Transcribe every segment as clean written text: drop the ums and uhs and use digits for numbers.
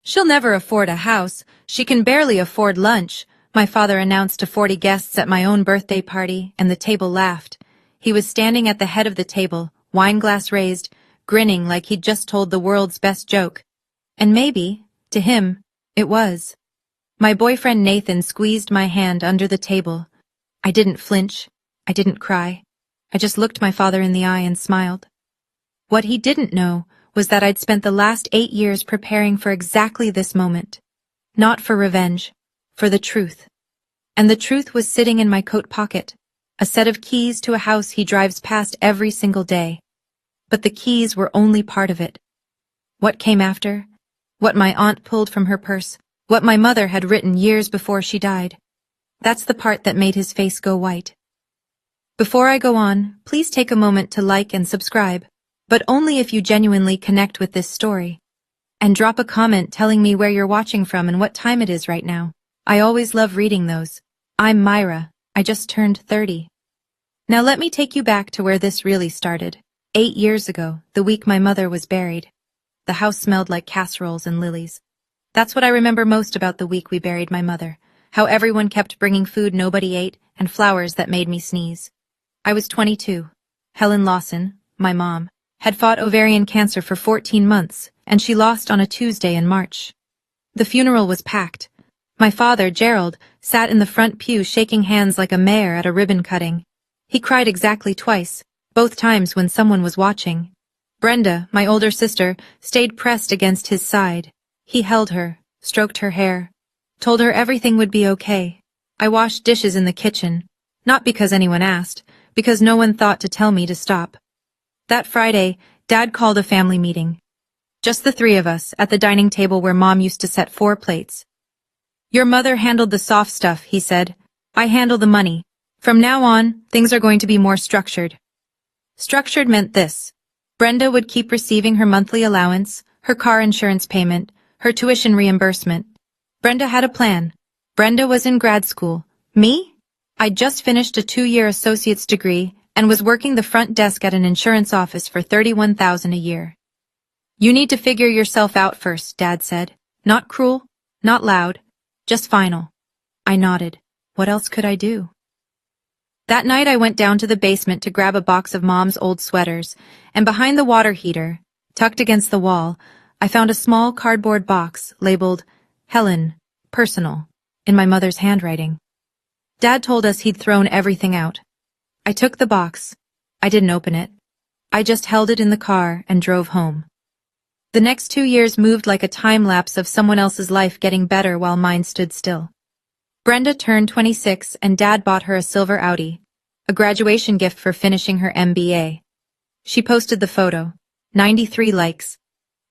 She'll never afford a house. She can barely afford lunch, my father announced to 40 guests at my own birthday party, and the table laughed. He was standing at the head of the table, wineglass raised, grinning like he'd just told the world's best joke. And maybe, to him, it was. My boyfriend Nathan squeezed my hand under the table. I didn't flinch. I didn't cry. I just looked my father in the eye and smiled. What he didn't know was that I'd spent the last 8 years preparing for exactly this moment. Not for revenge, for the truth. And the truth was sitting in my coat pocket, a set of keys to a house he drives past every single day. But the keys were only part of it. What came after? What my aunt pulled from her purse? What my mother had written years before she died? That's the part that made his face go white. Before I go on, please take a moment to like and subscribe, but only if you genuinely connect with this story. And drop a comment telling me where you're watching from and what time it is right now. I always love reading those. I'm Myra. I just turned 30. Now let me take you back to where this really started. 8 years ago, the week my mother was buried. The house smelled like casseroles and lilies. That's what I remember most about the week we buried my mother. How everyone kept bringing food nobody ate and flowers that made me sneeze. I was 22. Helen Lawson, my mom, had fought ovarian cancer for 14 months, and she lost on a Tuesday in March. The funeral was packed. My father, Gerald, sat in the front pew shaking hands like a mayor at a ribbon cutting. He cried exactly twice, both times when someone was watching. Brenda, my older sister, stayed pressed against his side. He held her, stroked her hair, told her everything would be okay. I washed dishes in the kitchen, not because anyone asked, because no one thought to tell me to stop. That Friday, Dad called a family meeting. Just the 3 of us, at the dining table where Mom used to set 4 plates. Your mother handled the soft stuff, he said. I handle the money. From now on, things are going to be more structured. Structured meant this. Brenda would keep receiving her monthly allowance, her car insurance payment, her tuition reimbursement. Brenda had a plan. Brenda was in grad school. Me? I'd just finished a 2-year associate's degree and was working the front desk at an insurance office for $31,000 a year. You need to figure yourself out first, Dad said. Not cruel, not loud, just final. I nodded. What else could I do? That night I went down to the basement to grab a box of Mom's old sweaters, and behind the water heater, tucked against the wall, I found a small cardboard box labeled Helen, Personal, in my mother's handwriting. Dad told us he'd thrown everything out. I took the box. I didn't open it. I just held it in the car and drove home. The next 2 years moved like a time-lapse of someone else's life getting better while mine stood still. Brenda turned 26 and Dad bought her a silver Audi, a graduation gift for finishing her MBA. She posted the photo. 93 likes.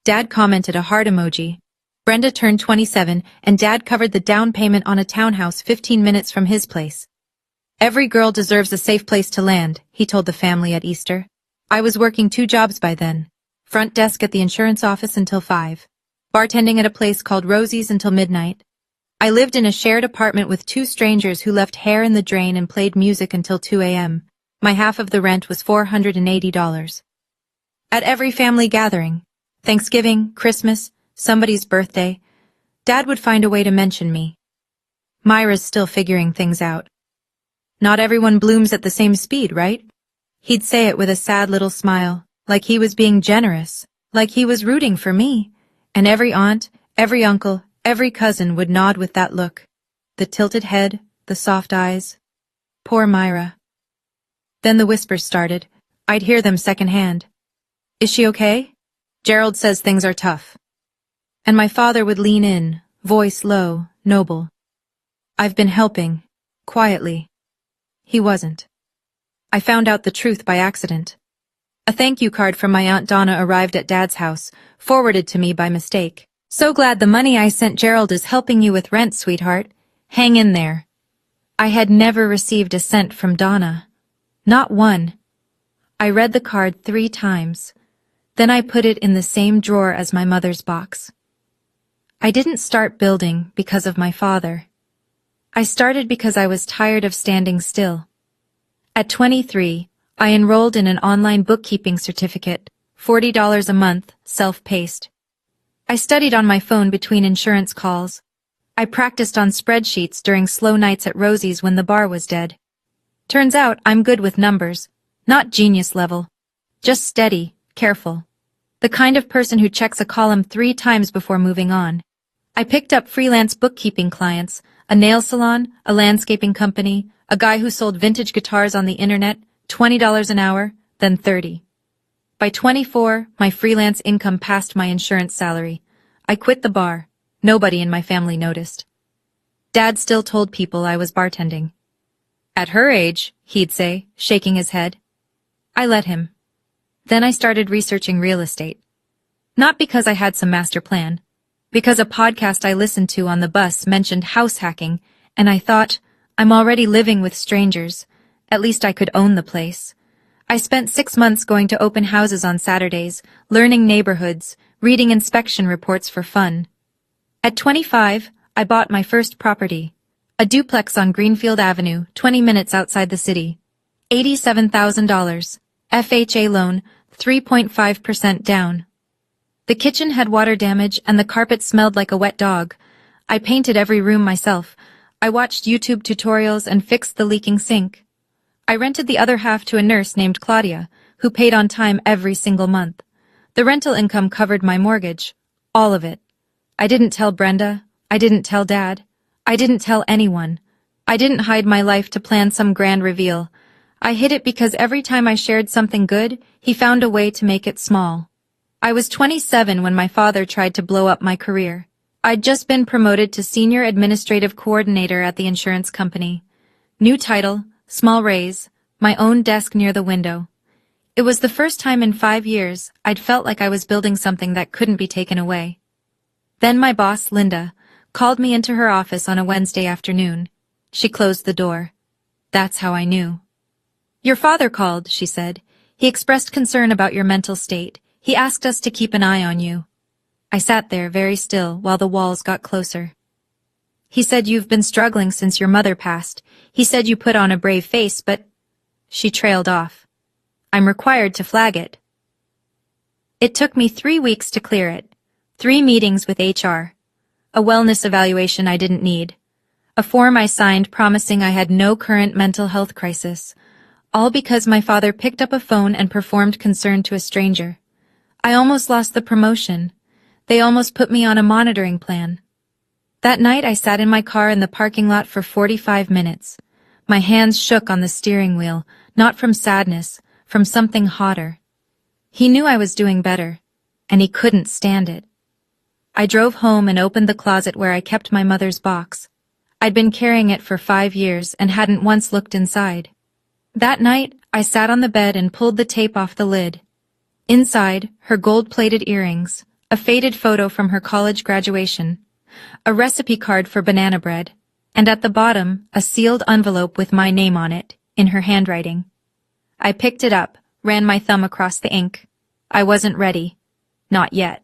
Dad commented a heart emoji. Brenda turned 27 and Dad covered the down payment on a townhouse 15 minutes from his place. Every girl deserves a safe place to land, he told the family at Easter. I was working 2 jobs by then. Front desk at the insurance office until 5. Bartending at a place called Rosie's until midnight. I lived in a shared apartment with 2 strangers who left hair in the drain and played music until 2 a.m. My half of the rent was $480. At every family gathering, Thanksgiving, Christmas, somebody's birthday, Dad would find a way to mention me. Myra's still figuring things out. Not everyone blooms at the same speed, right? He'd say it with a sad little smile, like he was being generous, like he was rooting for me. And every aunt, every uncle, every cousin would nod with that look. The tilted head, the soft eyes. Poor Myra. Then the whispers started. I'd hear them secondhand. Is she okay? Gerald says things are tough. And my father would lean in, voice low, noble. I've been helping, quietly. He wasn't. I found out the truth by accident. A thank you card from my Aunt Donna arrived at Dad's house, forwarded to me by mistake. So glad the money I sent Gerald is helping you with rent, sweetheart. Hang in there. I had never received a cent from Donna. Not one. I read the card 3 times. Then I put it in the same drawer as my mother's box. I didn't start building because of my father. I started because I was tired of standing still. At 23, I enrolled in an online bookkeeping certificate, $40 a month, self-paced. I studied on my phone between insurance calls. I practiced on spreadsheets during slow nights at Rosie's when the bar was dead. Turns out I'm good with numbers, not genius level. Just steady, careful. The kind of person who checks a column 3 times before moving on. I picked up freelance bookkeeping clients, a nail salon, a landscaping company, a guy who sold vintage guitars on the internet, $20 an hour, then 30. By 24, my freelance income passed my insurance salary. I quit the bar. Nobody in my family noticed. Dad still told people I was bartending. At her age, he'd say, shaking his head. I let him. Then I started researching real estate. Not because I had some master plan, because a podcast I listened to on the bus mentioned house hacking, and I thought, I'm already living with strangers. At least I could own the place. I spent 6 months going to open houses on Saturdays, learning neighborhoods, reading inspection reports for fun. At 25, I bought my first property. A duplex on Greenfield Avenue, 20 minutes outside the city. $87,000. FHA loan, 3.5% down. The kitchen had water damage and the carpet smelled like a wet dog. I painted every room myself. I watched YouTube tutorials and fixed the leaking sink. I rented the other half to a nurse named Claudia, who paid on time every single month. The rental income covered my mortgage. All of it. I didn't tell Brenda. I didn't tell Dad. I didn't tell anyone. I didn't hide my life to plan some grand reveal. I hid it because every time I shared something good, he found a way to make it small. I was 27 when my father tried to blow up my career. I'd just been promoted to Senior Administrative Coordinator at the insurance company. New title, small raise, my own desk near the window. It was the first time in 5 years I'd felt like I was building something that couldn't be taken away. Then my boss, Linda, called me into her office on a Wednesday afternoon. She closed the door. That's how I knew. Your father called, she said. He expressed concern about your mental state. He asked us to keep an eye on you. I sat there very still while the walls got closer. He said you've been struggling since your mother passed. He said you put on a brave face, but... She trailed off. I'm required to flag it. It took me 3 weeks to clear it. 3 meetings with HR. A wellness evaluation I didn't need. A form I signed promising I had no current mental health crisis. All because my father picked up a phone and performed concern to a stranger. I almost lost the promotion. They almost put me on a monitoring plan. That night I sat in my car in the parking lot for 45 minutes. My hands shook on the steering wheel, not from sadness, from something hotter. He knew I was doing better, and he couldn't stand it. I drove home and opened the closet where I kept my mother's box. I'd been carrying it for 5 years and hadn't once looked inside. That night, I sat on the bed and pulled the tape off the lid. Inside, her gold-plated earrings, a faded photo from her college graduation, a recipe card for banana bread, and at the bottom, a sealed envelope with my name on it, in her handwriting. I picked it up, ran my thumb across the ink. I wasn't ready. Not yet.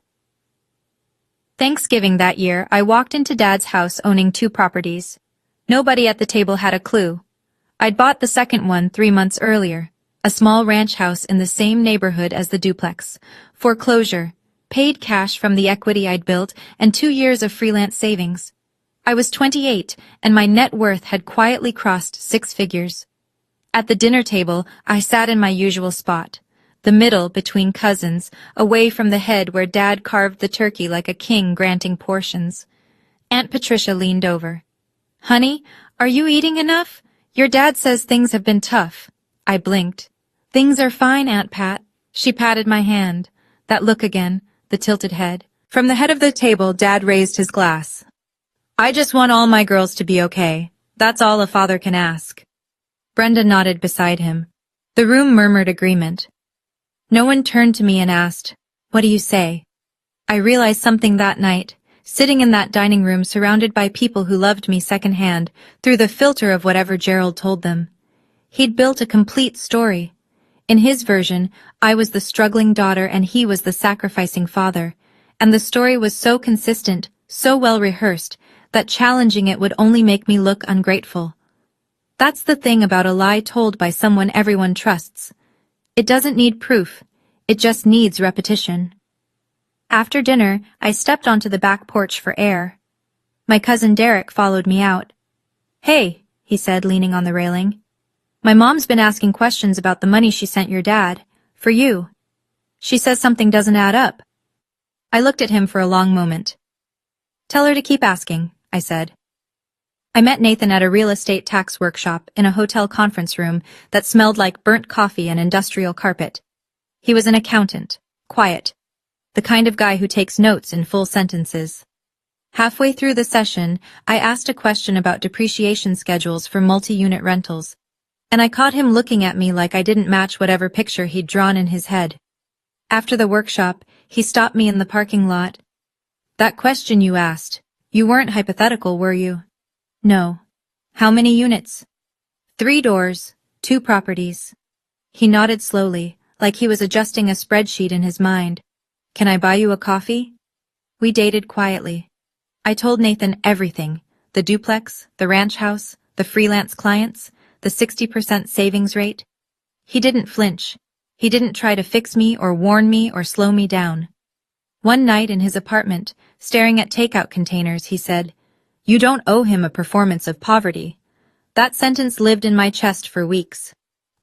Thanksgiving that year, I walked into Dad's house owning 2 properties. Nobody at the table had a clue. I'd bought the second one 3 months earlier, a small ranch house in the same neighborhood as the duplex. Foreclosure, paid cash from the equity I'd built, and 2 years of freelance savings. I was 28, and my net worth had quietly crossed 6 figures. At the dinner table, I sat in my usual spot, the middle between cousins, away from the head where Dad carved the turkey like a king granting portions. Aunt Patricia leaned over. Honey, are you eating enough? Your dad says things have been tough. I blinked. Things are fine, Aunt Pat. She patted my hand. That look again, the tilted head. From the head of the table, Dad raised his glass. I just want all my girls to be okay. That's all a father can ask. Brenda nodded beside him. The room murmured agreement. No one turned to me and asked, what do you say? I realized something that night, sitting in that dining room surrounded by people who loved me secondhand, through the filter of whatever Gerald told them. He'd built a complete story. In his version, I was the struggling daughter and he was the sacrificing father, and the story was so consistent, so well rehearsed, that challenging it would only make me look ungrateful. That's the thing about a lie told by someone everyone trusts. It doesn't need proof, it just needs repetition. After dinner, I stepped onto the back porch for air. My cousin Derek followed me out. "Hey," he said, leaning on the railing. "My mom's been asking questions about the money she sent your dad. For you. She says something doesn't add up." I looked at him for a long moment. "Tell her to keep asking," I said. I met Nathan at a real estate tax workshop in a hotel conference room that smelled like burnt coffee and industrial carpet. He was an accountant, quiet, the kind of guy who takes notes in full sentences. Halfway through the session, I asked a question about depreciation schedules for multi-unit rentals, and I caught him looking at me like I didn't match whatever picture he'd drawn in his head. After the workshop, he stopped me in the parking lot. "That question you asked, you weren't hypothetical, were you?" "No." "How many units?" "3 doors, 2 properties." He nodded slowly, like he was adjusting a spreadsheet in his mind. "Can I buy you a coffee?" We dated quietly. I told Nathan everything, the duplex, the ranch house, the freelance clients, the 60% savings rate. He didn't flinch. He didn't try to fix me or warn me or slow me down. One night in his apartment, staring at takeout containers, he said, "You don't owe him a performance of poverty." That sentence lived in my chest for weeks.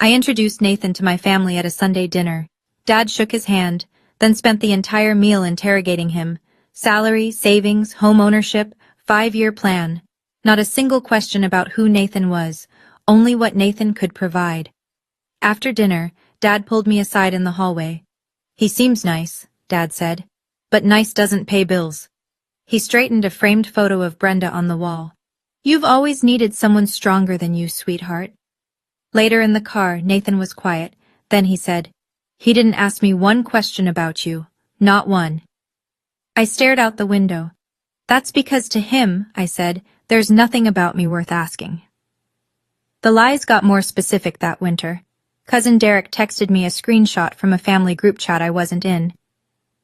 I introduced Nathan to my family at a Sunday dinner. Dad shook his hand, then spent the entire meal interrogating him. Salary, savings, home ownership, 5-year plan. Not a single question about who Nathan was, only what Nathan could provide. After dinner, Dad pulled me aside in the hallway. "He seems nice," Dad said, "but nice doesn't pay bills." He straightened a framed photo of Brenda on the wall. "You've always needed someone stronger than you, sweetheart." Later in the car, Nathan was quiet. Then he said, "He didn't ask me one question about you. Not one." I stared out the window. "That's because to him," I said, "there's nothing about me worth asking." The lies got more specific that winter. Cousin Derek texted me a screenshot from a family group chat I wasn't in.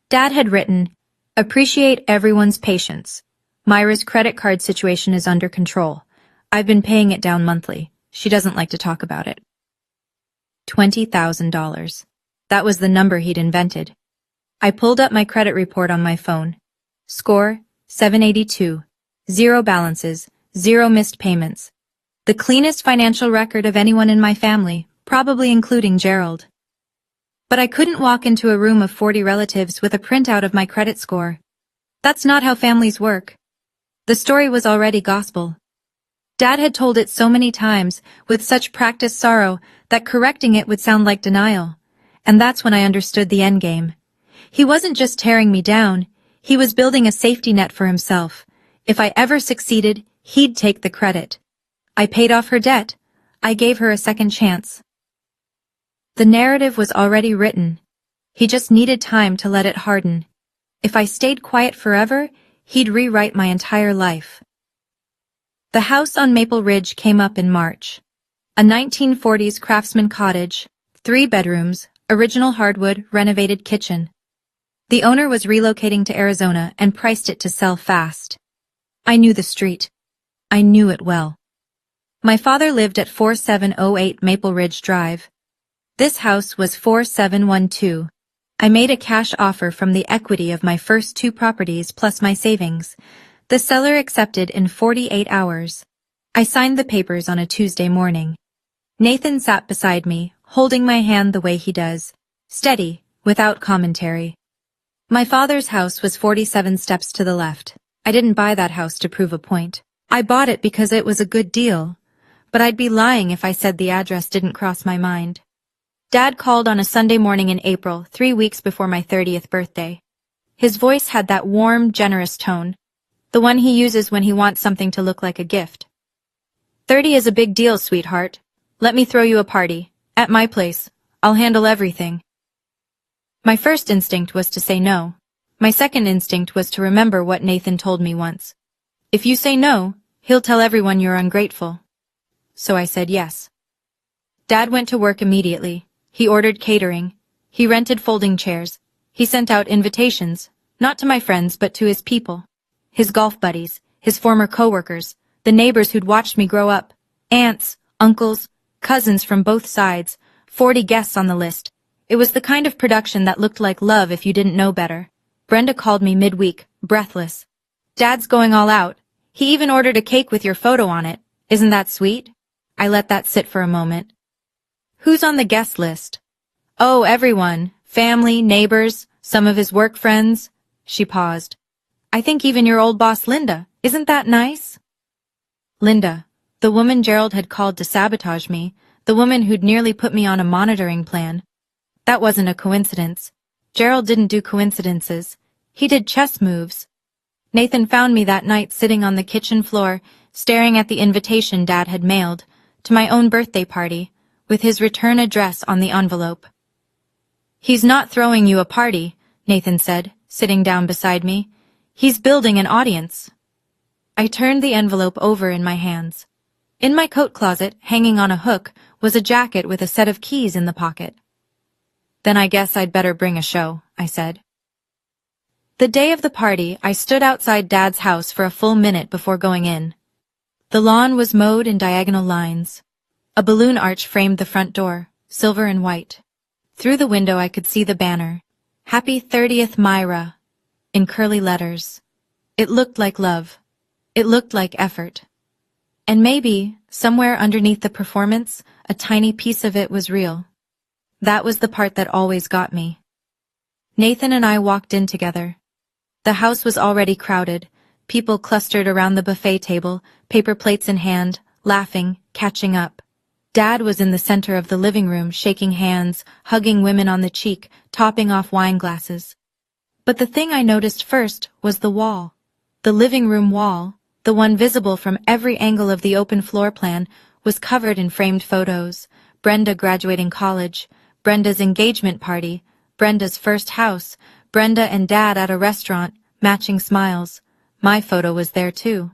Dad had written, "Appreciate everyone's patience. Myra's credit card situation is under control. I've been paying it down monthly. She doesn't like to talk about it." $20,000. That was the number he'd invented. I pulled up my credit report on my phone. Score, 782. 0 balances, 0 missed payments. The cleanest financial record of anyone in my family, probably including Gerald. But I couldn't walk into a room of 40 relatives with a printout of my credit score. That's not how families work. The story was already gospel. Dad had told it so many times, with such practiced sorrow, that correcting it would sound like denial. And that's when I understood the endgame. He wasn't just tearing me down, he was building a safety net for himself. If I ever succeeded, he'd take the credit. I paid off her debt. I gave her a second chance. The narrative was already written. He just needed time to let it harden. If I stayed quiet forever, he'd rewrite my entire life. The house on Maple Ridge came up in March. A 1940s craftsman cottage, 3 bedrooms, original hardwood, renovated kitchen. The owner was relocating to Arizona and priced it to sell fast. I knew the street. I knew it well. My father lived at 4708 Maple Ridge Drive. This house was 4712. I made a cash offer from the equity of my first 2 properties plus my savings. The seller accepted in 48 hours. I signed the papers on a Tuesday morning. Nathan sat beside me, holding my hand the way he does, steady, without commentary. My father's house was 47 steps to the left. I didn't buy that house to prove a point. I bought it because it was a good deal, but I'd be lying if I said the address didn't cross my mind. Dad called on a Sunday morning in April, 3 weeks before my 30th birthday. His voice had that warm, generous tone, the one he uses when he wants something to look like a gift. 30 is a big deal, sweetheart. Let me throw you a party. At my place. I'll handle everything. My first instinct was to say no. My second instinct was to remember what Nathan told me once. If you say no, he'll tell everyone you're ungrateful. So I said yes. Dad went to work immediately. He ordered catering. He rented folding chairs. He sent out invitations, not to my friends but to his people. His golf buddies, his former coworkers, the neighbors who'd watched me grow up, aunts, uncles, cousins from both sides, 40 guests on the list. It was the kind of production that looked like love if you didn't know better. Brenda called me midweek, breathless. Dad's going all out. He even ordered a cake with your photo on it. Isn't that sweet? I let that sit for a moment. Who's on the guest list? Oh, everyone. Family, neighbors, some of his work friends. She paused. I think even your old boss Linda. Isn't that nice? Linda, the woman Gerald had called to sabotage me, the woman who'd nearly put me on a monitoring plan. That wasn't a coincidence. Gerald didn't do coincidences. He did chess moves. Nathan found me that night sitting on the kitchen floor, staring at the invitation Dad had mailed, to my own birthday party, with his return address on the envelope. He's not throwing you a party, Nathan said, sitting down beside me. He's building an audience. I turned the envelope over in my hands. In my coat closet, hanging on a hook, was a jacket with a set of keys in the pocket. Then I guess I'd better bring a show, I said. The day of the party, I stood outside Dad's house for a full minute before going in. The lawn was mowed in diagonal lines. A balloon arch framed the front door, silver and white. Through the window I could see the banner, Happy 30th Myra, in curly letters. It looked like love. It looked like effort. And maybe, somewhere underneath the performance, a tiny piece of it was real. That was the part that always got me. Nathan and I walked in together. The house was already crowded, people clustered around the buffet table, paper plates in hand, laughing, catching up. Dad was in the center of the living room, shaking hands, hugging women on the cheek, topping off wine glasses. But the thing I noticed first was the wall. The living room wall, the one visible from every angle of the open floor plan, was covered in framed photos. Brenda graduating college, Brenda's engagement party, Brenda's first house, Brenda and Dad at a restaurant, matching smiles. My photo was there too.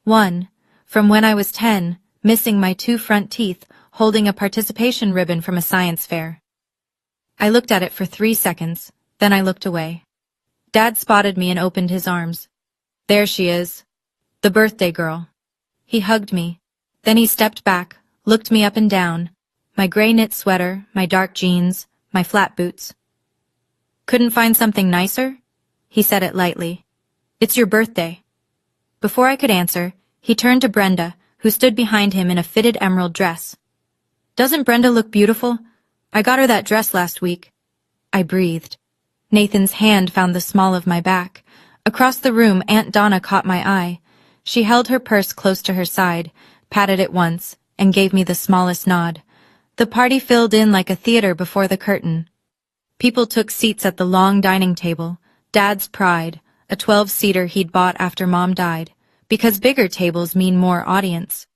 One, from when I was 10, missing my 2 front teeth, holding a participation ribbon from a science fair. I looked at it for 3 seconds, then I looked away. Dad spotted me and opened his arms. There she is. The birthday girl. He hugged me. Then he stepped back, looked me up and down. My gray knit sweater, my dark jeans, my flat boots. Couldn't find something nicer? He said it lightly. It's your birthday. Before I could answer, he turned to Brenda, who stood behind him in a fitted emerald dress. Doesn't Brenda look beautiful? I got her that dress last week. I breathed. Nathan's hand found the small of my back. Across the room, Aunt Donna caught my eye. She held her purse close to her side, patted it once, and gave me the smallest nod. The party filled in like a theater before the curtain. People took seats at the long dining table, Dad's pride, a 12-seater he'd bought after Mom died, because bigger tables mean more audience.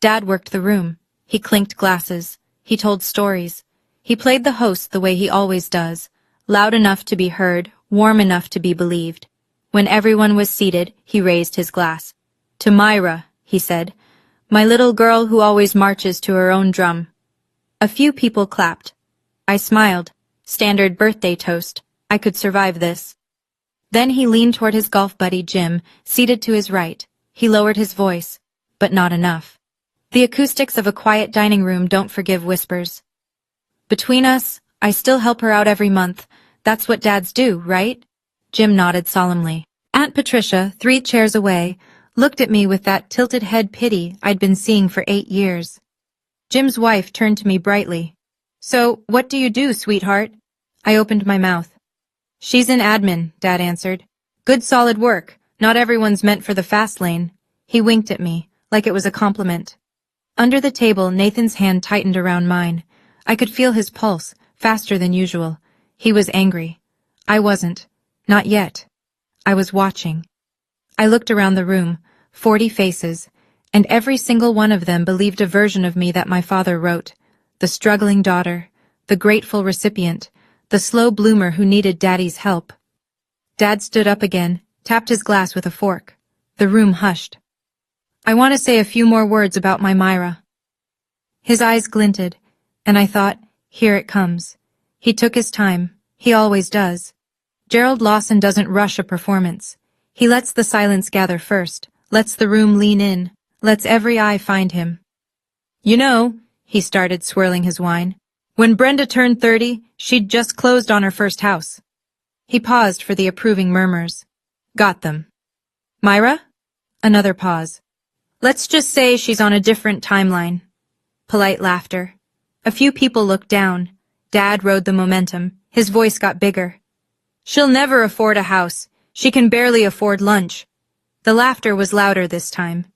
Dad worked the room. He clinked glasses. He told stories. He played the host the way he always does, loud enough to be heard, warm enough to be believed. When everyone was seated, he raised his glass. To Myra, he said, my little girl who always marches to her own drum. A few people clapped. I smiled. Standard birthday toast. I could survive this. Then he leaned toward his golf buddy Jim, seated to his right. He lowered his voice, but not enough. The acoustics of a quiet dining room don't forgive whispers. Between us, I still help her out every month. That's what dads do, right? Jim nodded solemnly. Aunt Patricia, 3 chairs away, looked at me with that tilted head pity I'd been seeing for 8 years. Jim's wife turned to me brightly. So, what do you do, sweetheart? I opened my mouth. She's in admin, Dad answered. Good solid work. Not everyone's meant for the fast lane. He winked at me, like it was a compliment. Under the table, Nathan's hand tightened around mine. I could feel his pulse, faster than usual. He was angry. I wasn't. Not yet. I was watching. I looked around the room, 40 faces, and every single one of them believed a version of me that my father wrote. The struggling daughter, the grateful recipient, the slow bloomer who needed Daddy's help. Dad stood up again, tapped his glass with a fork. The room hushed. I want to say a few more words about my Myra. His eyes glinted, and I thought, here it comes. He took his time. He always does. Gerald Lawson doesn't rush a performance. He lets the silence gather first, lets the room lean in, lets every eye find him. You know, he started, swirling his wine, when Brenda turned 30, she'd just closed on her first house. He paused for the approving murmurs. Got them. Myra? Another pause. Let's just say she's on a different timeline. Polite laughter. A few people looked down. Dad rode the momentum. His voice got bigger. She'll never afford a house. She can barely afford lunch. The laughter was louder this time.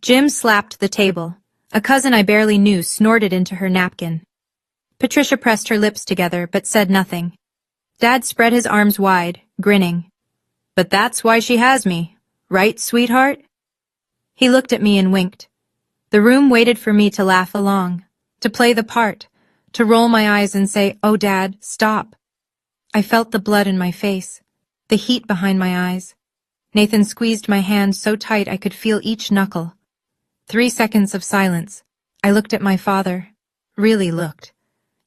Jim slapped the table. A cousin I barely knew snorted into her napkin. Patricia pressed her lips together but said nothing. Dad spread his arms wide, grinning. But that's why she has me, right, sweetheart? He looked at me and winked. The room waited for me to laugh along, to play the part, to roll my eyes and say, "Oh, Dad, stop." I felt the blood in my face, the heat behind my eyes. Nathan squeezed my hand so tight I could feel each knuckle. 3 seconds of silence. I looked at my father, really looked.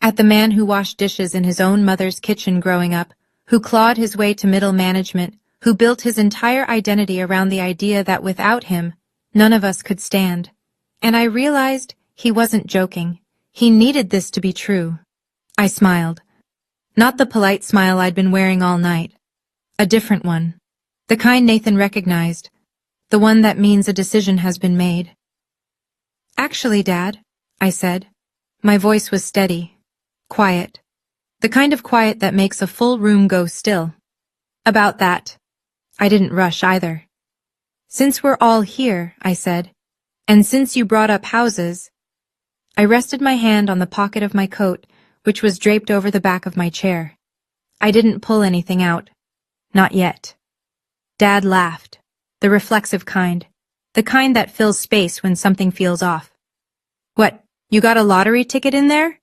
At the man who washed dishes in his own mother's kitchen growing up, who clawed his way to middle management, who built his entire identity around the idea that without him, none of us could stand. And I realized he wasn't joking. He needed this to be true. I smiled. Not the polite smile I'd been wearing all night. A different one. The kind Nathan recognized. The one that means a decision has been made. Actually, Dad, I said. My voice was steady. Quiet. The kind of quiet that makes a full room go still. About that. I didn't rush either. Since we're all here, I said, and since you brought up houses, I rested my hand on the pocket of my coat, which was draped over the back of my chair. I didn't pull anything out. Not yet. Dad laughed. The reflexive kind. The kind that fills space when something feels off. What, you got a lottery ticket in there?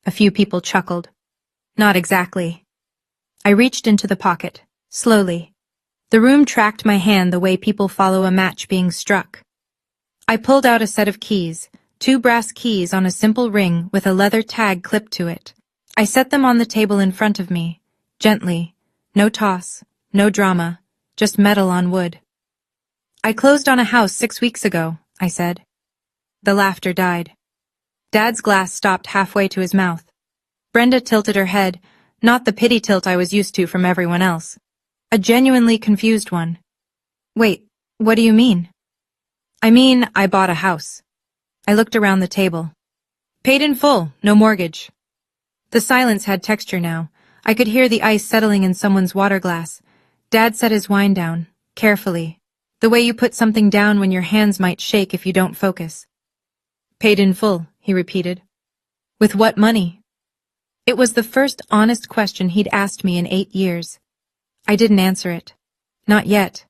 A few people chuckled. Not exactly. I reached into the pocket, slowly. The room tracked my hand the way people follow a match being struck. I pulled out a set of keys, 2 brass keys on a simple ring with a leather tag clipped to it. I set them on the table in front of me, gently. No toss, no drama, just metal on wood. I closed on a house 6 weeks ago, I said. The laughter died. Dad's glass stopped halfway to his mouth. Brenda tilted her head, not the pity tilt I was used to from everyone else. A genuinely confused one. Wait, what do you mean? I mean, I bought a house. I looked around the table. Paid in full, no mortgage. The silence had texture now. I could hear the ice settling in someone's water glass. Dad set his wine down, carefully. The way you put something down when your hands might shake if you don't focus. Paid in full, he repeated. With what money? It was the first honest question he'd asked me in 8 years. I didn't answer it. Not yet.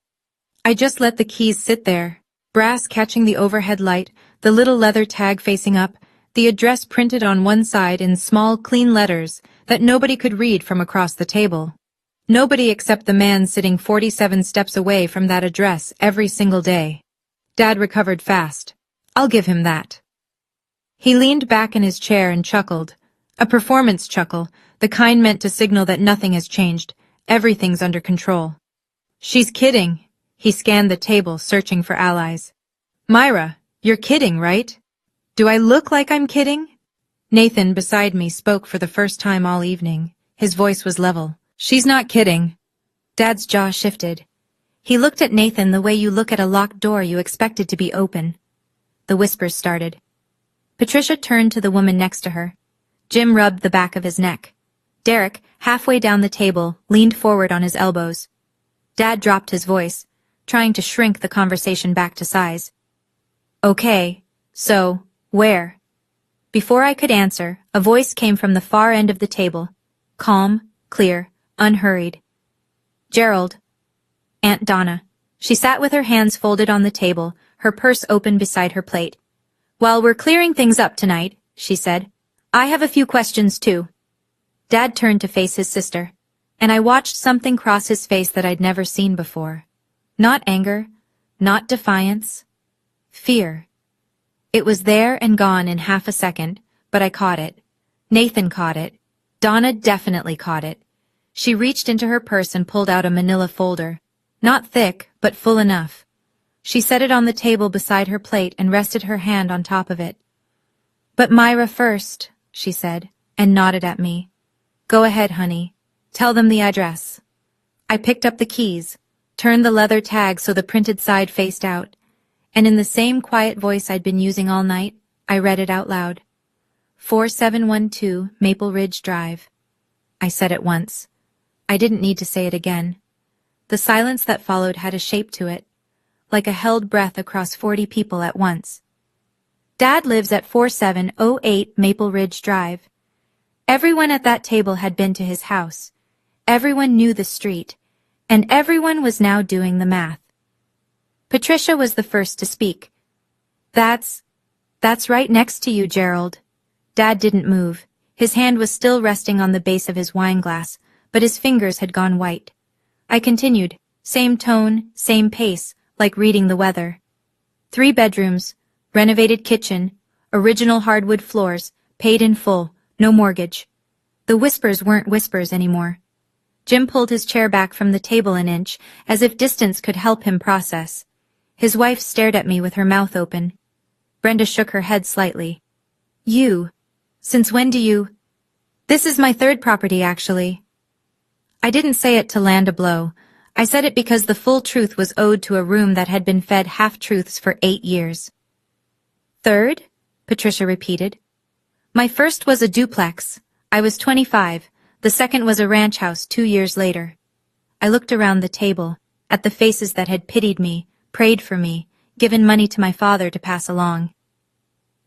I just let the keys sit there, brass catching the overhead light, the little leather tag facing up, the address printed on one side in small, clean letters that nobody could read from across the table. Nobody except the man sitting 47 steps away from that address every single day. Dad recovered fast. I'll give him that. He leaned back in his chair and chuckled. A performance chuckle, the kind meant to signal that nothing has changed. Everything's under control. She's kidding. He scanned the table, searching for allies. Myra, you're kidding, right? Do I look like I'm kidding? Nathan, beside me, spoke for the first time all evening. His voice was level. She's not kidding. Dad's jaw shifted. He looked at Nathan the way you look at a locked door you expected to be open. The whispers started. Patricia turned to the woman next to her. Jim rubbed the back of his neck. Derek, halfway down the table, leaned forward on his elbows. Dad dropped his voice, trying to shrink the conversation back to size. Okay, so, where? Before I could answer, a voice came from the far end of the table. Calm, clear, unhurried. Gerald. Aunt Donna. She sat with her hands folded on the table, her purse open beside her plate. While we're clearing things up tonight, she said, I have a few questions too. Dad turned to face his sister, and I watched something cross his face that I'd never seen before. Not anger, not defiance. Fear. It was there and gone in half a second, but I caught it. Nathan caught it. Donna definitely caught it. She reached into her purse and pulled out a manila folder. Not thick, but full enough. She set it on the table beside her plate and rested her hand on top of it. But Myra first, she said, and nodded at me. Go ahead, honey. Tell them the address. I picked up the keys, turned the leather tag so the printed side faced out, and in the same quiet voice I'd been using all night, I read it out loud. 4712 Maple Ridge Drive. I said it once. I didn't need to say it again. The silence that followed had a shape to it, like a held breath across 40 people at once. Dad lives at 4708 Maple Ridge Drive. Everyone at that table had been to his house. Everyone knew the street, and everyone was now doing the math. Patricia was the first to speak. That's right next to you, Gerald. Dad didn't move. His hand was still resting on the base of his wine glass, but his fingers had gone white. I continued, same tone, same pace, like reading the weather. 3 bedrooms, renovated kitchen, original hardwood floors, paid in full, no mortgage. The whispers weren't whispers anymore. Jim pulled his chair back from the table an inch, as if distance could help him process. His wife stared at me with her mouth open. Brenda shook her head slightly. You? Since when do you? This is my 3rd property, actually. I didn't say it to land a blow. I said it because the full truth was owed to a room that had been fed half-truths for 8 years. 3rd? Patricia repeated. My first was a duplex. I was 25. The second was a ranch house 2 years later. I looked around the table, at the faces that had pitied me, prayed for me, given money to my father to pass along.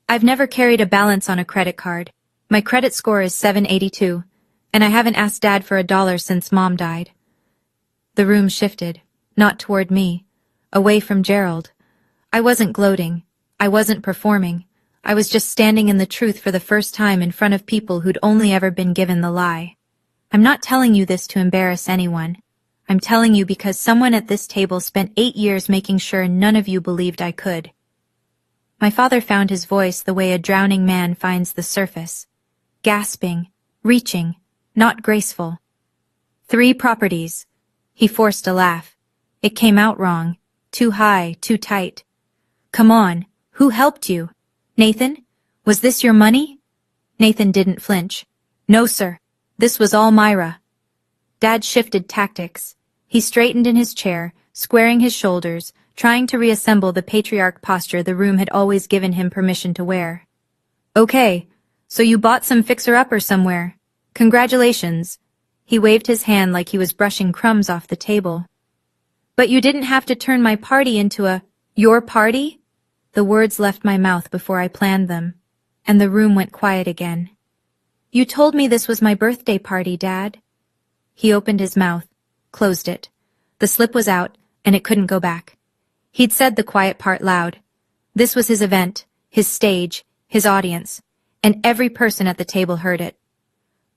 I've never carried a balance on a credit card. My credit score is 782, and I haven't asked Dad for $1 since Mom died. The room shifted, not toward me, away from Gerald. I wasn't gloating. I wasn't performing. I was just standing in the truth for the first time in front of people who'd only ever been given the lie. I'm not telling you this to embarrass anyone. I'm telling you because someone at this table spent 8 years making sure none of you believed I could. My father found his voice the way a drowning man finds the surface. Gasping, reaching, not graceful. 3 properties. He forced a laugh. It came out wrong. Too high, too tight. Come on, who helped you? Nathan? Was this your money? Nathan didn't flinch. No, sir. This was all Myra. Dad shifted tactics. He straightened in his chair, squaring his shoulders, trying to reassemble the patriarch posture the room had always given him permission to wear. Okay, so you bought some fixer-upper somewhere. Congratulations. He waved his hand like he was brushing crumbs off the table. But you didn't have to turn my party into your party? The words left my mouth before I planned them, and the room went quiet again. You told me this was my birthday party, Dad. He opened his mouth, closed it. The slip was out, and it couldn't go back. He'd said the quiet part loud. This was his event, his stage, his audience, and every person at the table heard it.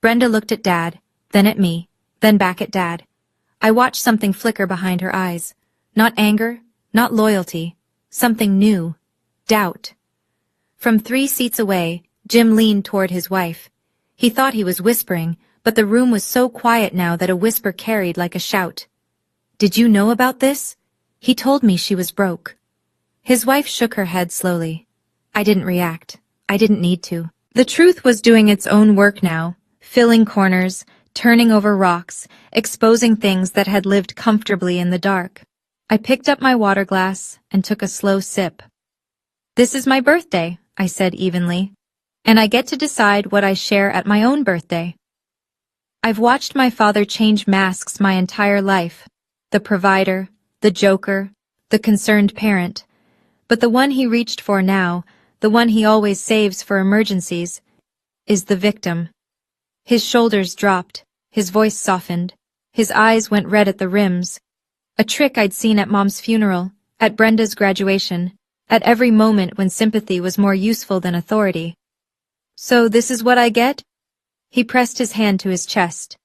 Brenda looked at Dad, then at me, then back at Dad. I watched something flicker behind her eyes. Not anger, not loyalty, something new. Doubt. From 3 seats away, Jim leaned toward his wife. He thought he was whispering, but the room was so quiet now that a whisper carried like a shout. Did you know about this? He told me she was broke. His wife shook her head slowly. I didn't react. I didn't need to. The truth was doing its own work now, filling corners, turning over rocks, exposing things that had lived comfortably in the dark. I picked up my water glass and took a slow sip. This is my birthday, I said evenly, and I get to decide what I share at my own birthday. I've watched my father change masks my entire life, the provider, the joker, the concerned parent, but the one he reached for now, the one he always saves for emergencies, is the victim. His shoulders dropped, his voice softened, his eyes went red at the rims. A trick I'd seen at Mom's funeral, at Brenda's graduation, at every moment when sympathy was more useful than authority. So this is what I get? He pressed his hand to his chest.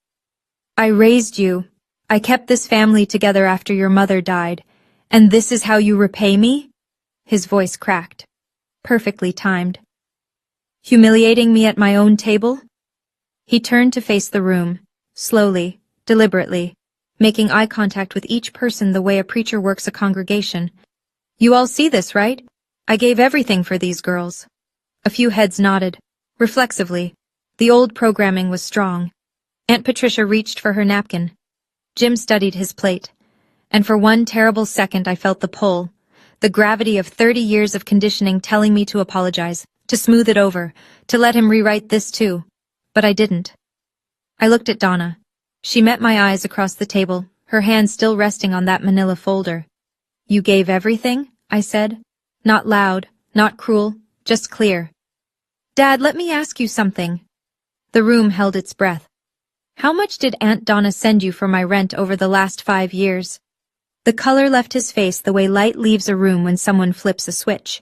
I raised you. I kept this family together after your mother died, and this is how you repay me? His voice cracked. Perfectly timed. Humiliating me at my own table? He turned to face the room, slowly, deliberately, making eye contact with each person the way a preacher works a congregation. You all see this, right? I gave everything for these girls. A few heads nodded, reflexively. The old programming was strong. Aunt Patricia reached for her napkin. Jim studied his plate. And for one terrible second I felt the pull, the gravity of 30 years of conditioning telling me to apologize, to smooth it over, to let him rewrite this too. But I didn't. I looked at Donna. She met my eyes across the table, her hand still resting on that manila folder. You gave everything? I said. Not loud, not cruel, just clear. Dad, let me ask you something. The room held its breath. How much did Aunt Donna send you for my rent over the last 5 years? The color left his face the way light leaves a room when someone flips a switch.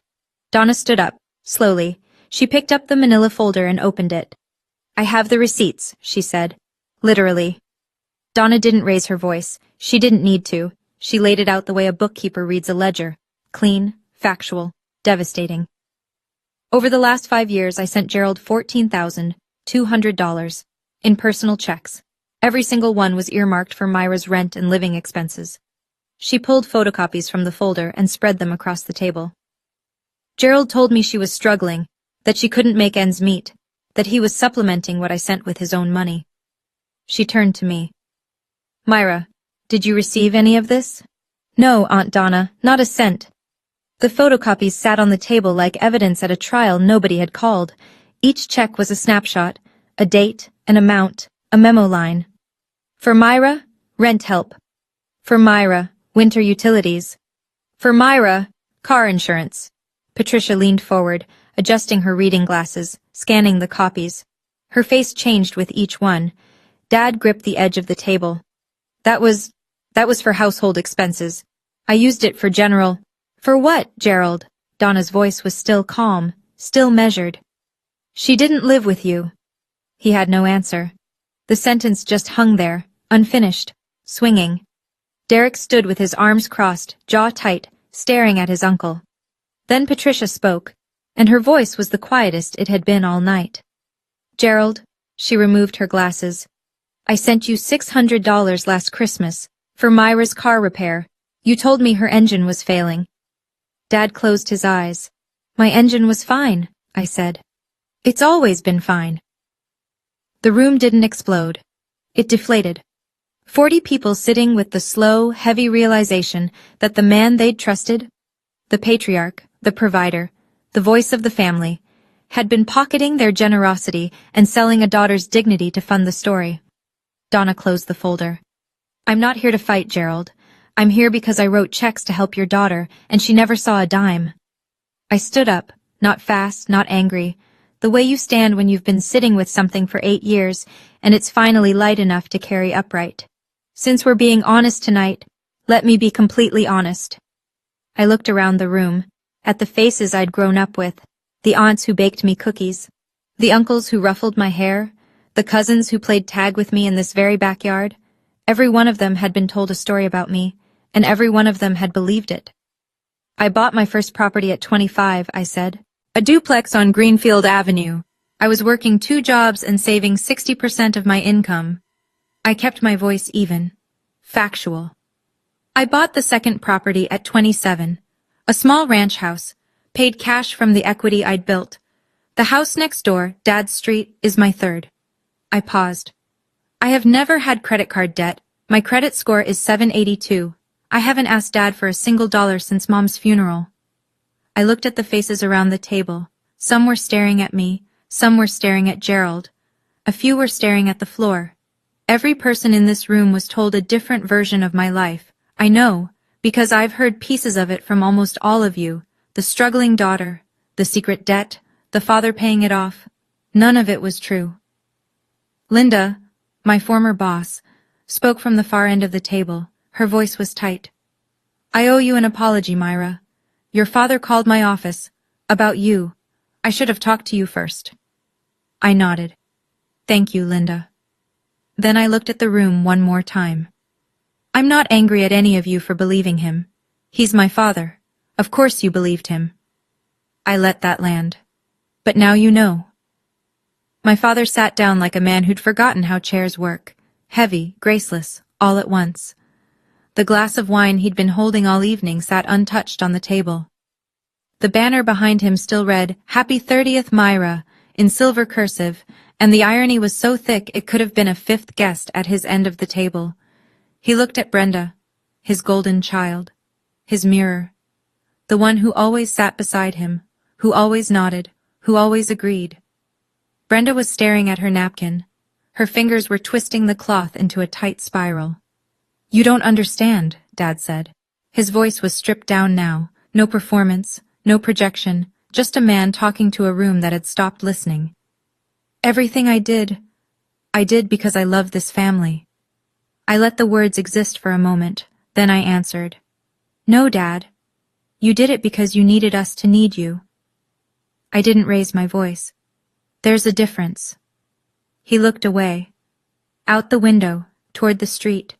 Donna stood up, slowly. She picked up the manila folder and opened it. I have the receipts, she said. Literally. Donna didn't raise her voice. She didn't need to. She laid it out the way a bookkeeper reads a ledger. Clean, factual, devastating. Over the last 5 years, I sent Gerald $14,200 in personal checks. Every single one was earmarked for Myra's rent and living expenses. She pulled photocopies from the folder and spread them across the table. Gerald told me she was struggling, that she couldn't make ends meet, that he was supplementing what I sent with his own money. She turned to me. Myra, did you receive any of this? No, Aunt Donna, not a cent. The photocopies sat on the table like evidence at a trial nobody had called. Each check was a snapshot, a date, an amount, a memo line. For Myra, rent help. For Myra, winter utilities. For Myra, car insurance. Patricia leaned forward, adjusting her reading glasses, scanning the copies. Her face changed with each one. Dad gripped the edge of the table. That was for household expenses. I used it for general. For what, Gerald? Donna's voice was still calm, still measured. She didn't live with you. He had no answer. The sentence just hung there, unfinished, swinging. Derek stood with his arms crossed, jaw tight, staring at his uncle. Then Patricia spoke, and her voice was the quietest it had been all night. Gerald, she removed her glasses. I sent you $600 last Christmas, for Myra's car repair. You told me her engine was failing. Dad closed his eyes. My engine was fine, I said. It's always been fine. The room didn't explode. It deflated. 40 people sitting with the slow, heavy realization that the man they'd trusted, the patriarch, the provider, the voice of the family, had been pocketing their generosity and selling a daughter's dignity to fund the story. Donna closed the folder. I'm not here to fight, Gerald. I'm here because I wrote checks to help your daughter, and she never saw a dime. I stood up, not fast, not angry, the way you stand when you've been sitting with something for 8 years, and it's finally light enough to carry upright. Since we're being honest tonight, let me be completely honest. I looked around the room, at the faces I'd grown up with, the aunts who baked me cookies, the uncles who ruffled my hair, the cousins who played tag with me in this very backyard. Every one of them had been told a story about me, and every one of them had believed it. I bought my first property at 25, I said. A duplex on Greenfield Avenue. I was working 2 jobs and saving 60% of my income. I kept my voice even. Factual. I bought the second property at 27. A small ranch house. Paid cash from the equity I'd built. The house next door, Dad's Street, is my third. I paused. I have never had credit card debt. My credit score is 782. I haven't asked Dad for a single dollar since Mom's funeral. I looked at the faces around the table. Some were staring at me. Some were staring at Gerald. A few were staring at the floor. Every person in this room was told a different version of my life. I know, because I've heard pieces of it from almost all of you. The struggling daughter, the secret debt, the father paying it off. None of it was true. Linda, my former boss, spoke from the far end of the table. Her voice was tight. I owe you an apology, Myra. Your father called my office. About you. I should have talked to you first. I nodded. Thank you, Linda. Then I looked at the room one more time. I'm not angry at any of you for believing him. He's my father. Of course you believed him. I let that land. But now you know. My father sat down like a man who'd forgotten how chairs work. Heavy, graceless, all at once. The glass of wine he'd been holding all evening sat untouched on the table. The banner behind him still read, Happy 30th Myra, in silver cursive, and the irony was so thick it could have been a 5th guest at his end of the table. He looked at Brenda, his golden child, his mirror, the one who always sat beside him, who always nodded, who always agreed. Brenda was staring at her napkin. Her fingers were twisting the cloth into a tight spiral. "You don't understand," Dad said. His voice was stripped down now, no performance, no projection, just a man talking to a room that had stopped listening. "Everything I did because I love this family." I let the words exist for a moment, then I answered. "No, Dad. You did it because you needed us to need you." I didn't raise my voice. "There's a difference." He looked away. Out the window, toward the street,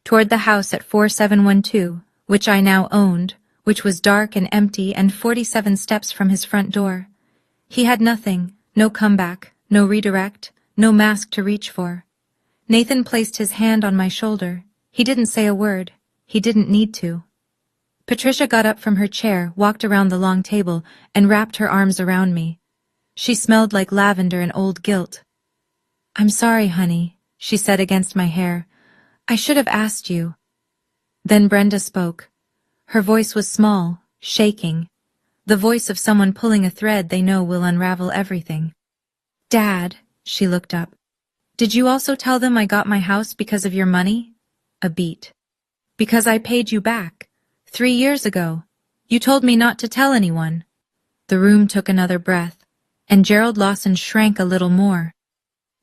toward the house at 4712, which I now owned, which was dark and empty and 47 steps from his front door. He had nothing, no comeback, no redirect, no mask to reach for. Nathan placed his hand on my shoulder. He didn't say a word. He didn't need to. Patricia got up from her chair, walked around the long table, and wrapped her arms around me. She smelled like lavender and old guilt. "I'm sorry, honey," she said against my hair. "I should have asked you." Then Brenda spoke. Her voice was small, shaking, the voice of someone pulling a thread they know will unravel everything. "Dad," she looked up, "did you also tell them I got my house because of your money?" A beat. "Because I paid you back. 3 years ago. You told me not to tell anyone." The room took another breath, and Gerald Lawson shrank a little more.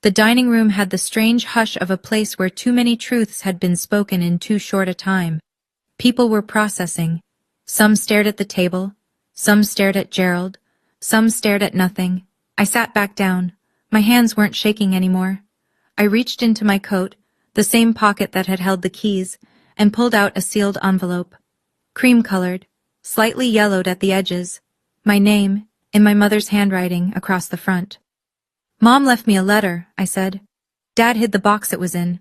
The dining room had the strange hush of a place where too many truths had been spoken in too short a time. People were processing. Some stared at the table, some stared at Gerald, some stared at nothing. I sat back down. My hands weren't shaking anymore. I reached into my coat, the same pocket that had held the keys, and pulled out a sealed envelope. Cream-colored, slightly yellowed at the edges. My name, in my mother's handwriting, across the front. "Mom left me a letter," I said. "Dad hid the box it was in.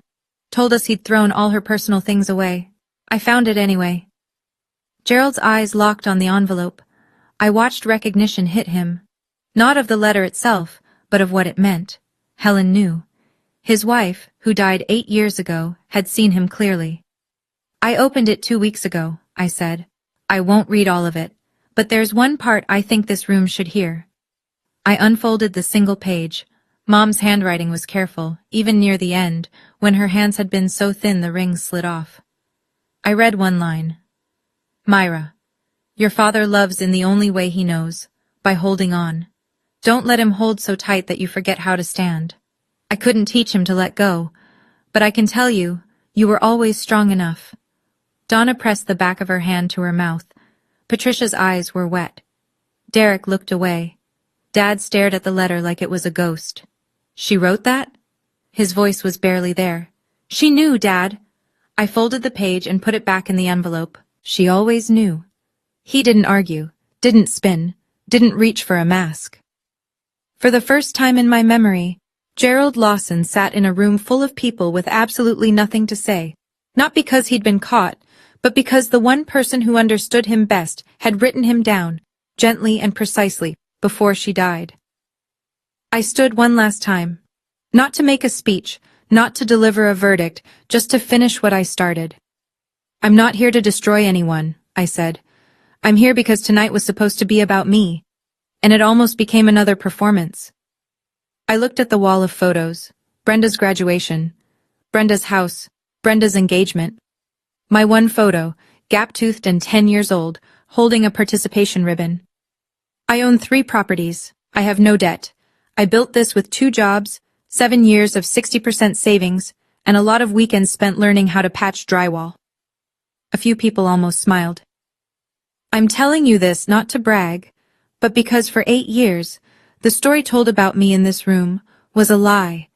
Told us he'd thrown all her personal things away. I found it anyway." Gerald's eyes locked on the envelope. I watched recognition hit him. Not of the letter itself, but of what it meant. Helen knew. His wife, who died 8 years ago, had seen him clearly. "I opened it 2 weeks ago," I said. "I won't read all of it, but there's one part I think this room should hear." I unfolded the single page. Mom's handwriting was careful, even near the end, when her hands had been so thin the rings slid off. I read one line. "Myra, your father loves in the only way he knows, by holding on. Don't let him hold so tight that you forget how to stand. I couldn't teach him to let go, but I can tell you, you were always strong enough." Donna pressed the back of her hand to her mouth. Patricia's eyes were wet. Derek looked away. Dad stared at the letter like it was a ghost. "She wrote that?" His voice was barely there. "She knew, Dad." I folded the page and put it back in the envelope. She always knew. He didn't argue, didn't spin, didn't reach for a mask. For the first time in my memory, Gerald Lawson sat in a room full of people with absolutely nothing to say, not because he'd been caught, but because the one person who understood him best had written him down, gently and precisely, before she died. I stood one last time. Not to make a speech, not to deliver a verdict, just to finish what I started. "I'm not here to destroy anyone," I said. "I'm here because tonight was supposed to be about me, and it almost became another performance." I looked at the wall of photos. Brenda's graduation, Brenda's house, Brenda's engagement. My one photo, gap-toothed and 10 years old, holding a participation ribbon. "I own 3 properties. I have no debt. I built this with 2 jobs, 7 years of 60% savings, and a lot of weekends spent learning how to patch drywall." A few people almost smiled. "I'm telling you this not to brag, but because for 8 years, the story told about me in this room was a lie,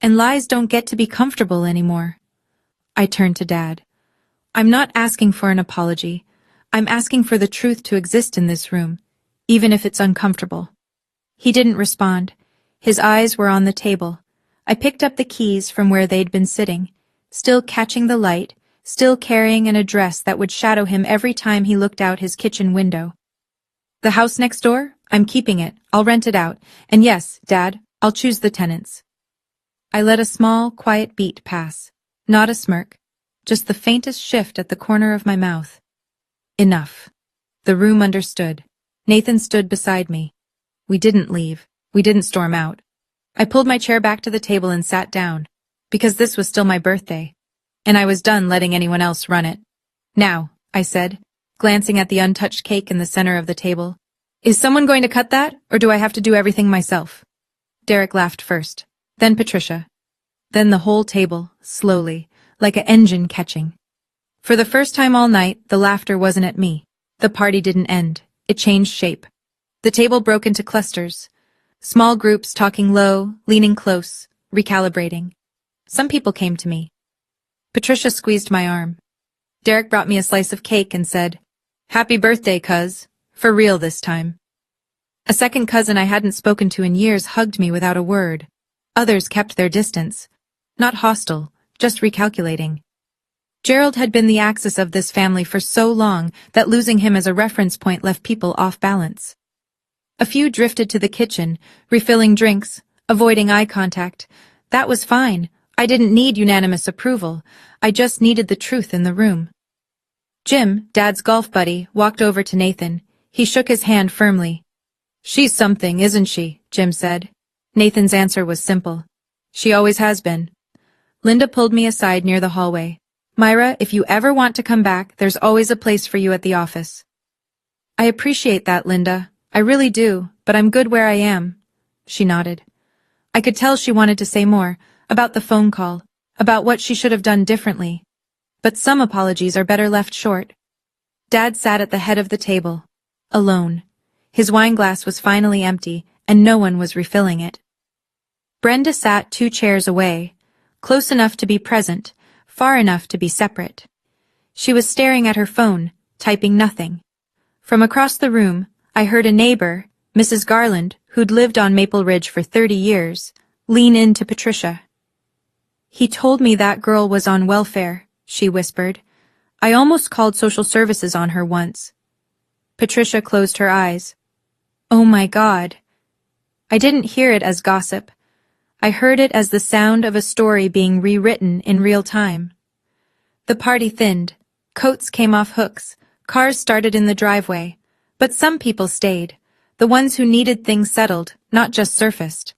and lies don't get to be comfortable anymore." I turned to Dad. "I'm not asking for an apology. I'm asking for the truth to exist in this room, even if it's uncomfortable." He didn't respond. His eyes were on the table. I picked up the keys from where they'd been sitting, still catching the light, still carrying an address that would shadow him every time he looked out his kitchen window. "The house next door? I'm keeping it. I'll rent it out. And yes, Dad, I'll choose the tenants." I let a small, quiet beat pass. Not a smirk. just the faintest shift at the corner of my mouth. Enough. The room understood. Nathan stood beside me. We didn't leave. We didn't storm out. I pulled my chair back to the table and sat down, because this was still my birthday, and I was done letting anyone else run it. Now, I said, glancing at the untouched cake in the center of the table, is someone going to cut that, or do I have to do everything myself? Derek laughed first, then Patricia. Then the whole table, slowly, like an engine catching. For the first time all night, the laughter wasn't at me. The party didn't end. It changed shape. The table broke into clusters. Small groups talking low, leaning close, recalibrating. Some people came to me. Patricia squeezed my arm. Derek brought me a slice of cake and said, "Happy birthday, cuz. For real this time." A second cousin I hadn't spoken to in years hugged me without a word. Others kept their distance. Not hostile, just recalculating. Gerald had been the axis of this family for so long that losing him as a reference point left people off balance. A few drifted to the kitchen, refilling drinks, avoiding eye contact. That was fine. I didn't need unanimous approval. I just needed the truth in the room. Jim, Dad's golf buddy, walked over to Nathan. He shook his hand firmly. "She's something, isn't she?" Jim said. Nathan's answer was simple. "She always has been." Linda pulled me aside near the hallway. "Myra, if you ever want to come back, there's always a place for you at the office." "I appreciate that, Linda. I really do, but I'm good where I am." She nodded. I could tell she wanted to say more, about the phone call, about what she should have done differently. But some apologies are better left short. Dad sat at the head of the table, alone. His wineglass was finally empty, and no one was refilling it. Brenda sat 2 chairs away, close enough to be present, far enough to be separate. She was staring at her phone, typing nothing. From across the room, I heard a neighbor, Mrs. Garland, who'd lived on Maple Ridge for 30 years, lean in to Patricia. "He told me that girl was on welfare," she whispered. "I almost called social services on her once." Patricia closed her eyes. "Oh my God." I didn't hear it as gossip. I heard it as the sound of a story being rewritten in real time. The party thinned. Coats came off hooks. Cars started in the driveway. But some people stayed. The ones who needed things settled, not just surfaced.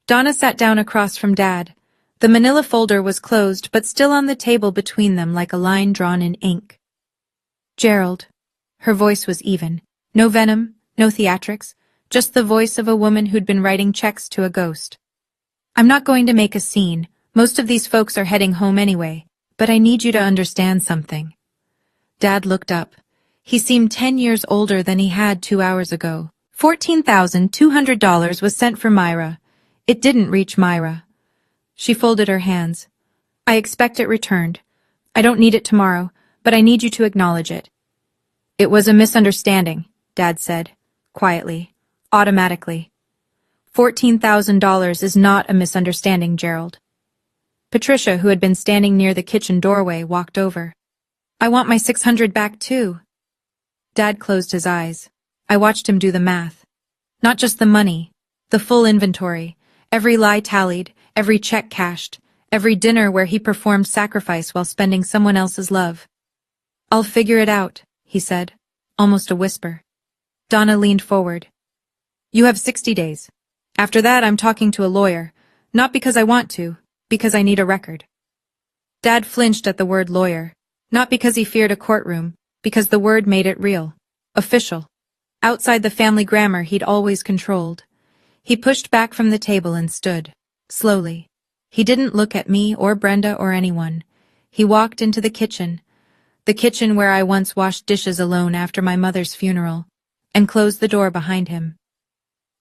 Donna sat down across from Dad. The manila folder was closed but still on the table between them like a line drawn in ink. "Gerald." Her voice was even. No venom, no theatrics, just the voice of a woman who'd been writing checks to a ghost. "I'm not going to make a scene. Most of these folks are heading home anyway, but I need you to understand something." Dad looked up. He seemed 10 years older than he had 2 hours ago. $14,200 was sent for Myra. It didn't reach Myra. She folded her hands. "I expect it returned. I don't need it tomorrow, but I need you to acknowledge it." "It was a misunderstanding," Dad said, quietly, automatically. $14,000 is not a misunderstanding, Gerald. Patricia, who had been standing near the kitchen doorway, walked over. "I want my $600 back too." Dad closed his eyes. I watched him do the math. Not just the money, the full inventory, every lie tallied, every check cashed, every dinner where he performed sacrifice while spending someone else's love. "I'll figure it out," he said, almost a whisper. Donna leaned forward. "You have 60 days. After that, I'm talking to a lawyer, not because I want to, because I need a record." Dad flinched at the word lawyer, not because he feared a courtroom, because the word made it real, official, outside the family grammar he'd always controlled. He pushed back from the table and stood, slowly. He didn't look at me or Brenda or anyone. He walked into the kitchen where I once washed dishes alone after my mother's funeral, and closed the door behind him.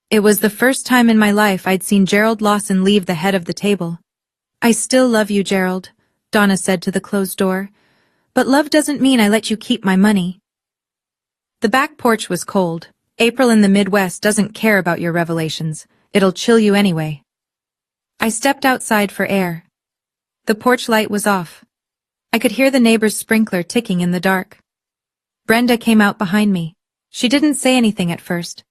It was the first time in my life I'd seen Gerald Lawson leave the head of the table. "I still love you, Gerald," Donna said to the closed door. "But love doesn't mean I let you keep my money." The back porch was cold. April in the Midwest doesn't care about your revelations. It'll chill you anyway. I stepped outside for air. The porch light was off. I could hear the neighbor's sprinkler ticking in the dark. Brenda came out behind me. She didn't say anything at first.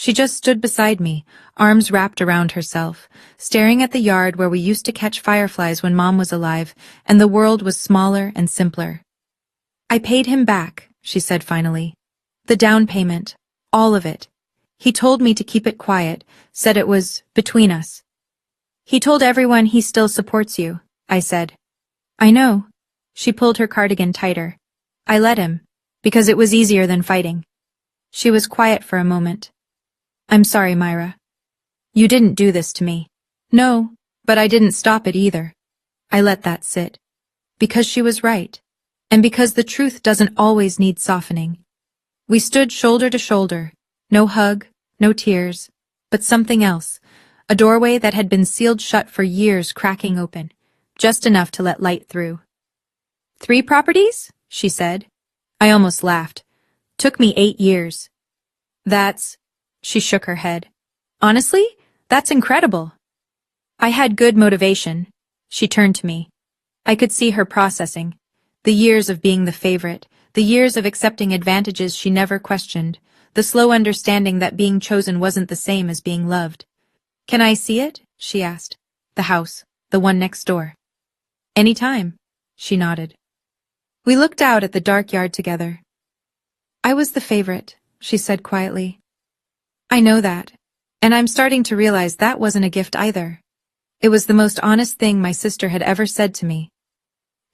She just stood beside me, arms wrapped around herself, staring at the yard where we used to catch fireflies when Mom was alive, and the world was smaller and simpler. I paid him back, she said finally. The down payment. All of it. He told me to keep it quiet, said it was between us. He told everyone he still supports you, I said. I know. She pulled her cardigan tighter. I let him, because it was easier than fighting. She was quiet for a moment. I'm sorry, Myra. You didn't do this to me. No, but I didn't stop it either. I let that sit. Because she was right. And because the truth doesn't always need softening. We stood shoulder to shoulder. No hug, no tears, but something else. A doorway that had been sealed shut for years cracking open. Just enough to let light through. 3 properties? She said. I almost laughed. Took me 8 years. She shook her head. Honestly, that's incredible. I had good motivation. She turned to me. I could see her processing. The years of being the favorite, the years of accepting advantages she never questioned, the slow understanding that being chosen wasn't the same as being loved. Can I see it? She asked. The house, the one next door. Anytime, she nodded. We looked out at the dark yard together. I was the favorite, she said quietly. I know that, and I'm starting to realize that wasn't a gift either. It was the most honest thing my sister had ever said to me.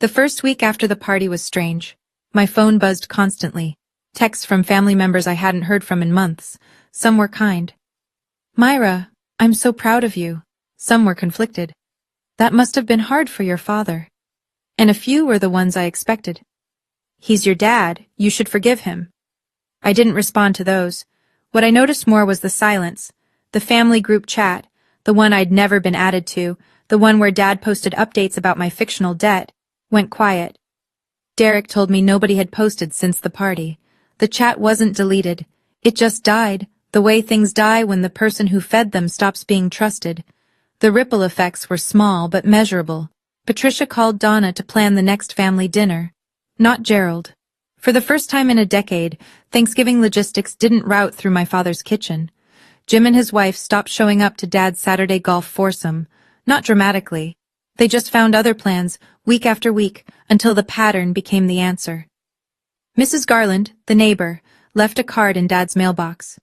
The first week after the party was strange. My phone buzzed constantly. Texts from family members I hadn't heard from in months. Some were kind. Myra, I'm so proud of you. Some were conflicted. That must have been hard for your father. And a few were the ones I expected. He's your dad, you should forgive him. I didn't respond to those. What I noticed more was the silence. The family group chat, the one I'd never been added to, the one where Dad posted updates about my fictional debt, went quiet. Derek told me nobody had posted since the party. The chat wasn't deleted. It just died, the way things die when the person who fed them stops being trusted. The ripple effects were small but measurable. Patricia called Donna to plan the next family dinner. Not Gerald. For the first time in a decade, Thanksgiving logistics didn't route through my father's kitchen. Jim and his wife stopped showing up to Dad's Saturday golf foursome. Not dramatically. They just found other plans, week after week, until the pattern became the answer. Mrs. Garland, the neighbor, left a card in Dad's mailbox.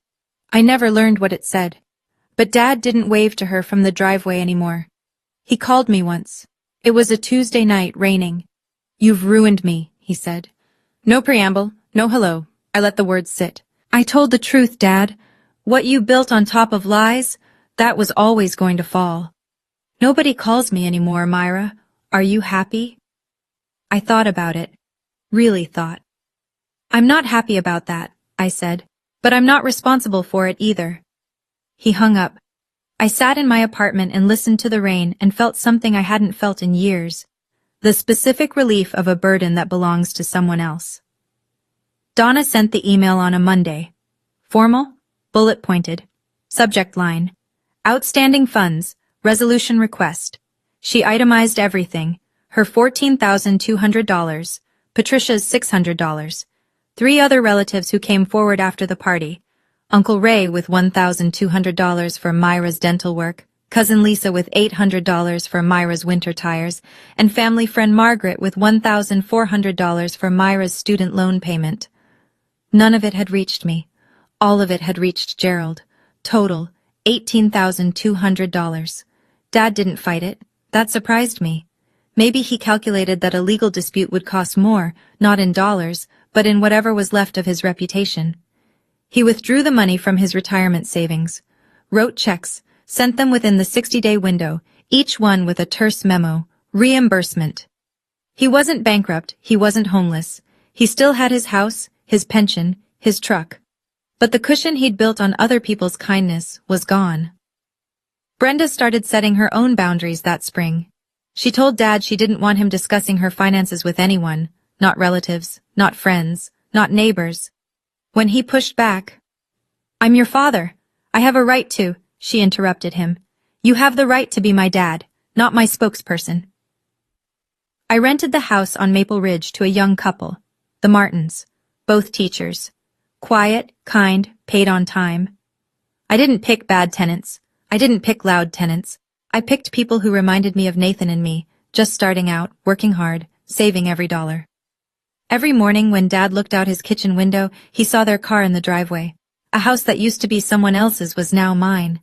I never learned what it said. But Dad didn't wave to her from the driveway anymore. He called me once. It was a Tuesday night, raining. You've ruined me, he said. No preamble, no hello. I let the words sit. I told the truth, Dad. What you built on top of lies, that was always going to fall. Nobody calls me anymore, Myra. Are you happy? I thought about it. Really thought. I'm not happy about that, I said. But I'm not responsible for it either. He hung up. I sat in my apartment and listened to the rain and felt something I hadn't felt in years. The specific relief of a burden that belongs to someone else. Donna sent the email on a Monday. Formal, bullet-pointed. Subject line. Outstanding funds, resolution request. She itemized everything. Her $14,200, Patricia's $600. 3 other relatives who came forward after the party. Uncle Ray with $1,200 for Myra's dental work, Cousin Lisa with $800 for Myra's winter tires, and family friend Margaret with $1,400 for Myra's student loan payment. None of it had reached me. All of it had reached Gerald. Total, $18,200. Dad didn't fight it. That surprised me. Maybe he calculated that a legal dispute would cost more, not in dollars, but in whatever was left of his reputation. He withdrew the money from his retirement savings, wrote checks, sent them within the 60-day window, each one with a terse memo, reimbursement. He wasn't bankrupt, he wasn't homeless. He still had his house, his pension, his truck. But the cushion he'd built on other people's kindness was gone. Brenda started setting her own boundaries that spring. She told Dad she didn't want him discussing her finances with anyone, not relatives, not friends, not neighbors. When he pushed back, "I'm your father. I have a right to," she interrupted him. "You have the right to be my dad, not my spokesperson." I rented the house on Maple Ridge to a young couple, the Martins, both teachers. Quiet, kind, paid on time. I didn't pick bad tenants. I didn't pick loud tenants. I picked people who reminded me of Nathan and me, just starting out, working hard, saving every dollar. Every morning when Dad looked out his kitchen window, he saw their car in the driveway. A house that used to be someone else's was now mine,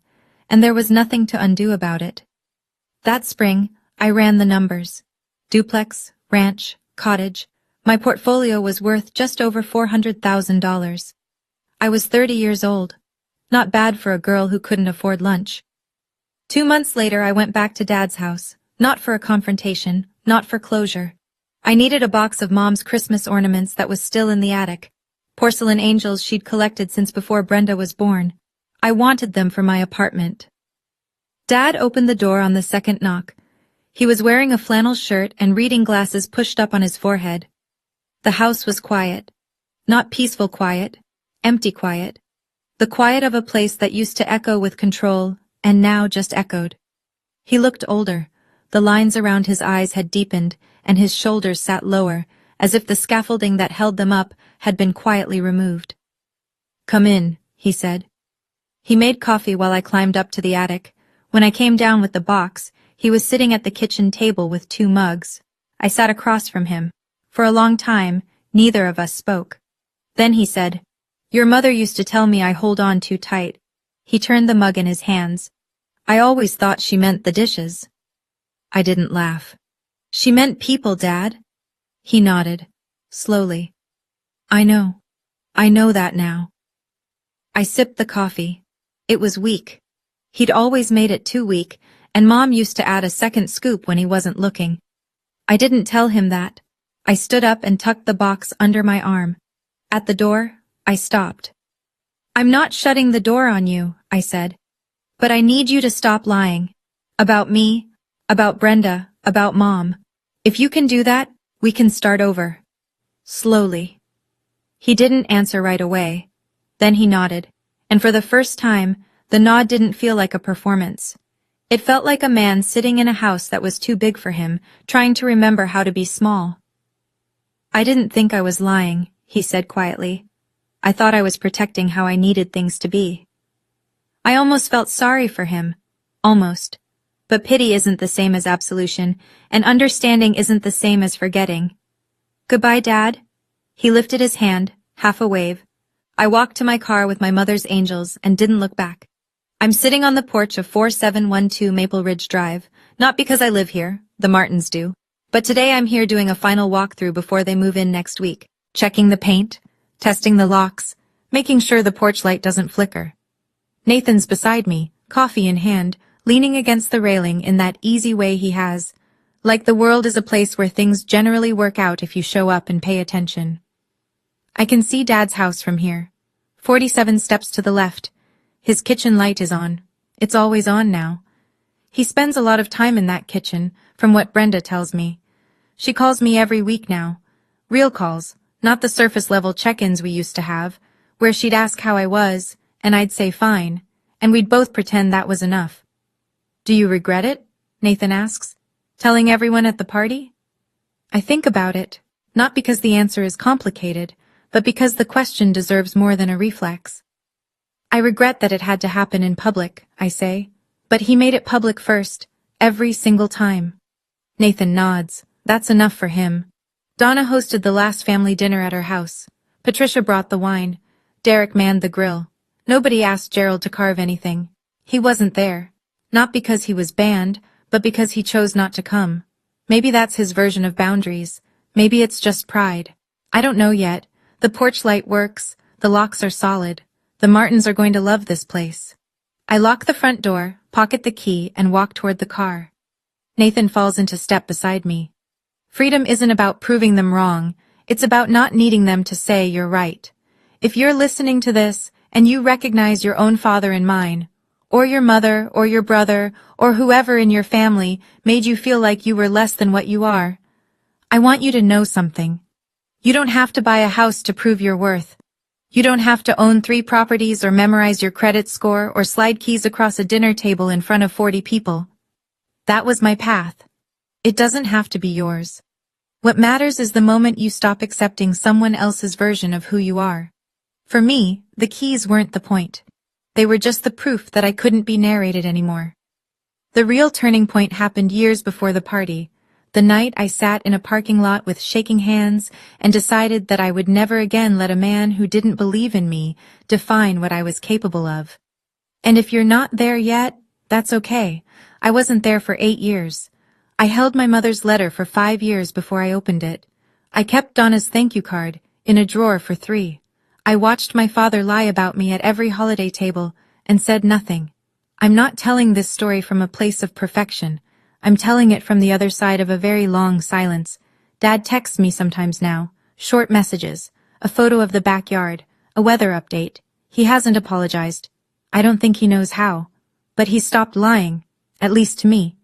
and there was nothing to undo about it. That spring, I ran the numbers. Duplex, ranch, cottage. My portfolio was worth just over $400,000. I was 30 years old. Not bad for a girl who couldn't afford lunch. 2 months later, I went back to Dad's house, not for a confrontation, not for closure. I needed a box of Mom's Christmas ornaments that was still in the attic. Porcelain angels she'd collected since before Brenda was born. I wanted them for my apartment. Dad opened the door on the second knock. He was wearing a flannel shirt and reading glasses pushed up on his forehead. The house was quiet. Not peaceful quiet, empty quiet. The quiet of a place that used to echo with control, and now just echoed. He looked older. The lines around his eyes had deepened, and his shoulders sat lower, as if the scaffolding that held them up had been quietly removed. "Come in," he said. He made coffee while I climbed up to the attic. When I came down with the box, he was sitting at the kitchen table with 2 mugs. I sat across from him. For a long time, neither of us spoke. Then he said, "Your mother used to tell me I hold on too tight." He turned the mug in his hands. "I always thought she meant the dishes." I didn't laugh. "She meant people, Dad." He nodded, slowly. I know that now." I sipped the coffee. It was weak. He'd always made it too weak, and Mom used to add a second scoop when he wasn't looking. I didn't tell him that. I stood up and tucked the box under my arm. At the door, I stopped. "I'm not shutting the door on you," I said. "But I need you to stop lying. About me, about Brenda, about Mom. If you can do that, we can start over." Slowly. He didn't answer right away. Then he nodded, and for the first time, the nod didn't feel like a performance. It felt like a man sitting in a house that was too big for him, trying to remember how to be small. "I didn't think I was lying," he said quietly. "I thought I was protecting how I needed things to be." I almost felt sorry for him. Almost. But pity isn't the same as absolution, and understanding isn't the same as forgetting. "Goodbye, Dad." He lifted his hand, half a wave. I walked to my car with my mother's angels and didn't look back. I'm sitting on the porch of 4712 Maple Ridge Drive, not because I live here, the Martins do, but today I'm here doing a final walkthrough before they move in next week, checking the paint, testing the locks, making sure the porch light doesn't flicker. Nathan's beside me, coffee in hand, leaning against the railing in that easy way he has, like the world is a place where things generally work out if you show up and pay attention. I can see Dad's house from here. 47 steps to the left. His kitchen light is on. It's always on now. He spends a lot of time in that kitchen, from what Brenda tells me. She calls me every week now. Real calls, not the surface-level check-ins we used to have, where she'd ask how I was, and I'd say fine, and we'd both pretend that was enough. "Do you regret it?" Nathan asks. "Telling everyone at the party?" I think about it, not because the answer is complicated, but because the question deserves more than a reflex. "I regret that it had to happen in public," I say. "But he made it public first, every single time." Nathan nods. That's enough for him. Donna hosted the last family dinner at her house. Patricia brought the wine. Derek manned the grill. Nobody asked Gerald to carve anything. He wasn't there. Not because he was banned, but because he chose not to come. Maybe that's his version of boundaries. Maybe it's just pride. I don't know yet. The porch light works. The locks are solid. The Martins are going to love this place. I lock the front door, pocket the key, and walk toward the car. Nathan falls into step beside me. Freedom isn't about proving them wrong. It's about not needing them to say you're right. If you're listening to this, and you recognize your own father in mine, or your mother, or your brother, or whoever in your family made you feel like you were less than what you are, I want you to know something. You don't have to buy a house to prove your worth. You don't have to own 3 properties or memorize your credit score or slide keys across a dinner table in front of 40 people. That was my path. It doesn't have to be yours. What matters is the moment you stop accepting someone else's version of who you are. For me, the keys weren't the point. They were just the proof that I couldn't be narrated anymore. The real turning point happened years before the party, the night I sat in a parking lot with shaking hands and decided that I would never again let a man who didn't believe in me define what I was capable of. And if you're not there yet, that's okay. I wasn't there for 8 years. I held my mother's letter for 5 years before I opened it. I kept Donna's thank you card in a drawer for 3. I watched my father lie about me at every holiday table and said nothing. I'm not telling this story from a place of perfection. I'm telling it from the other side of a very long silence. Dad texts me sometimes now, short messages, a photo of the backyard, a weather update. He hasn't apologized. I don't think he knows how. But he stopped lying, at least to me.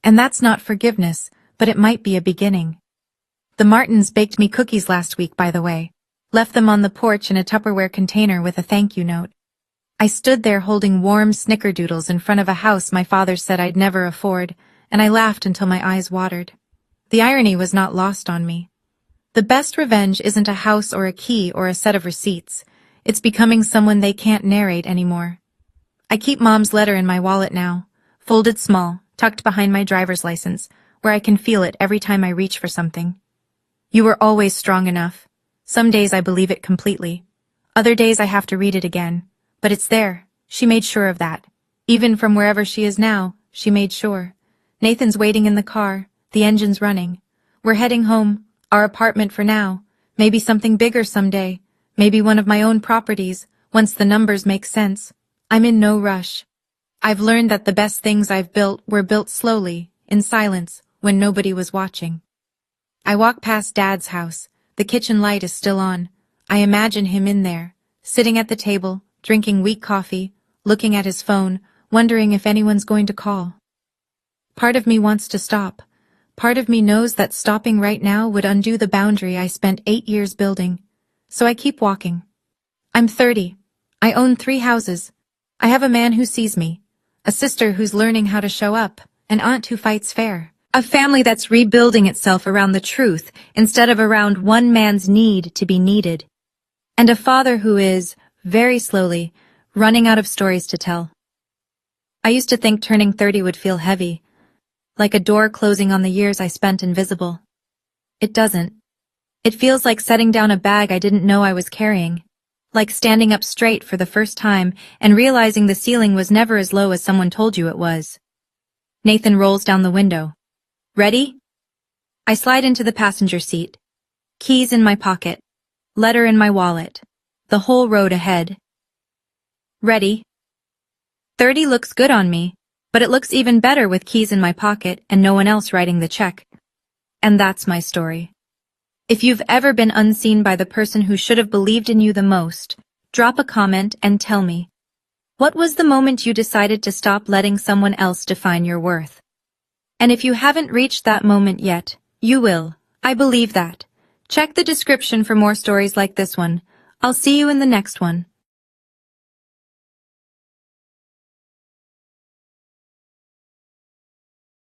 And that's not forgiveness, but it might be a beginning. The Martins baked me cookies last week, by the way. Left them on the porch in a Tupperware container with a thank you note. I stood there holding warm snickerdoodles in front of a house my father said I'd never afford, and I laughed until my eyes watered. The irony was not lost on me. The best revenge isn't a house or a key or a set of receipts. It's becoming someone they can't narrate anymore. I keep Mom's letter in my wallet now, folded small, tucked behind my driver's license, where I can feel it every time I reach for something. You were always strong enough. Some days I believe it completely. Other days I have to read it again. But it's there. She made sure of that. Even from wherever she is now, she made sure. Nathan's waiting in the car. The engine's running. We're heading home. Our apartment for now. Maybe something bigger someday. Maybe one of my own properties, once the numbers make sense. I'm in no rush. I've learned that the best things I've built were built slowly, in silence, when nobody was watching. I walk past Dad's house. The kitchen light is still on. I imagine him in there, sitting at the table, drinking weak coffee, looking at his phone, wondering if anyone's going to call. Part of me wants to stop. Part of me knows that stopping right now would undo the boundary I spent 8 years building. So I keep walking. I'm 30. I own 3 houses. I have a man who sees me, a sister who's learning how to show up, an aunt who fights fair, a family that's rebuilding itself around the truth instead of around one man's need to be needed, and a father who is, very slowly, running out of stories to tell. I used to think turning 30 would feel heavy, like a door closing on the years I spent invisible. It doesn't. It feels like setting down a bag I didn't know I was carrying, like standing up straight for the first time and realizing the ceiling was never as low as someone told you it was. Nathan rolls down the window. Ready? I slide into the passenger seat. Keys in my pocket. Letter in my wallet. The whole road ahead. Ready? 30 looks good on me, but it looks even better with keys in my pocket and no one else writing the check. And that's my story. If you've ever been unseen by the person who should have believed in you the most, drop a comment and tell me. What was the moment you decided to stop letting someone else define your worth? And if you haven't reached that moment yet, you will. I believe that. Check the description for more stories like this one. I'll see you in the next one.